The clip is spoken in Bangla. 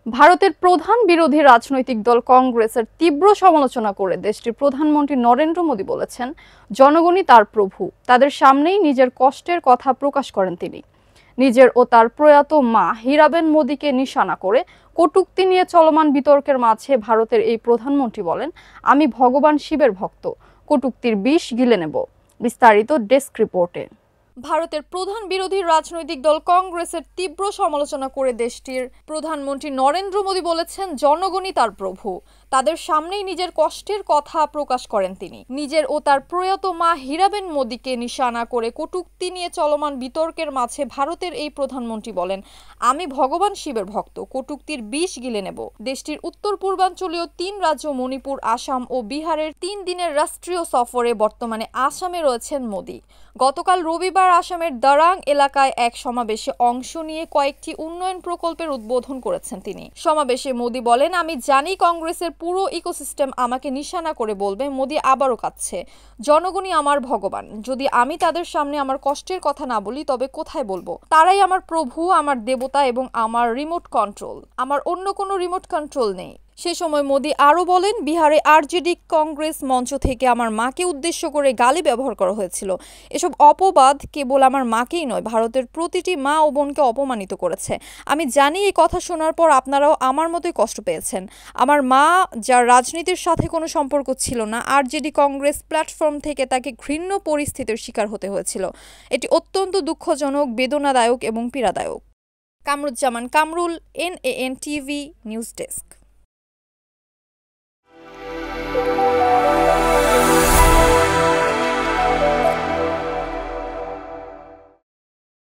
ভারতের প্রধান বিরোধী রাজনৈতিক দল কংগ্রেসের তীব্র সমালোচনা করে দেশটির প্রধানমন্ত্রী নরেন্দ্র মোদী বলেছেন, জনগণই তার প্রভু। তাদের সামনেই নিজের কষ্টের কথা প্রকাশ করেন তিনি। নিজের ও তার প্রয়াত মা হীরাবেন মোদীকে নিশানা করে কটূক্তি নিয়ে চলমান বিতর্কের মাঝে ভারতের এই প্রধানমন্ত্রী বলেন, আমি ভগবান শিবের ভক্ত, কটূক্তির বিষ গিলে নেব। বিস্তারিত ডেস্ক রিপোর্টে। ভারতের প্রধান বিরোধী রাজনৈতিক দল কংগ্রেসের তীব্র সমালোচনা করে দেশটির প্রধানমন্ত্রী নরেন্দ্র মোদী বলেছেন, জনগণই তার প্রভু। তাদের সামনেই নিজের কষ্টের কথা প্রকাশ করেন তিনি। নিজের ও তার প্রয়াত মা হীরাবেন মোদীকে নিশানা করে কটূক্তি নিয়ে চলমান বিতর্কের মাঝে ভারতের এই প্রধানমন্ত্রী বলেন, আমি ভগবান শিবের ভক্ত, কটূক্তির বিষ গিলে নেব। দেশটির উত্তর পূর্বাঞ্চলীয় ৩ রাজ্য মণিপুর, আসাম ও বিহারের ৩ দিনের রাষ্ট্রীয় সফরে বর্তমানে আসামে রয়েছেন মোদী। গতকাল রবিবার আসামের দারাং এলাকায় এক সমাবেশে অংশ নিয়ে কয়েকটি উন্নয়ন প্রকল্পের উদ্বোধন করেছেন তিনি। সমাবেশে মোদী বলেন, আমি জানি কংগ্রেসের পুরো ইকোসিস্টেম আমাকে নিশানা করে বলবে মোদী আবারও কাঁদছে। জনগণই আমার ভগবান। যদি আমি তাদের সামনে আমার কষ্টের কথা না বলি তবে কোথায় বলবো? তারাই আমার প্রভু, আমার দেবতা এবং আমার রিমোট কন্ট্রোল। আমার অন্য কোনো রিমোট কন্ট্রোল নেই। সে সময় মোদী আরও বলেন, বিহারে আরজেডি কংগ্রেস মঞ্চ থেকে আমার মাকে উদ্দেশ্য করে গালি ব্যবহার করা হয়েছিল। এসব অপবাদ কেবল আমার মাকেই নয়, ভারতের প্রতিটি মা ও বোনকে অপমানিত করেছে। আমি জানি এই কথা শোনার পর আপনারাও আমার মতোই কষ্ট পেয়েছেন। আমার মা, যার রাজনীতির সাথে কোনো সম্পর্ক ছিল না, আরজেডি কংগ্রেস প্ল্যাটফর্ম থেকে তাকে ঘৃণ্য পরিস্থিতির শিকার হতে হয়েছিল। এটি অত্যন্ত দুঃখজনক, বেদনাদায়ক এবং পীড়াদায়ক। Kamruzzaman Kamrul, NAN TV news desk.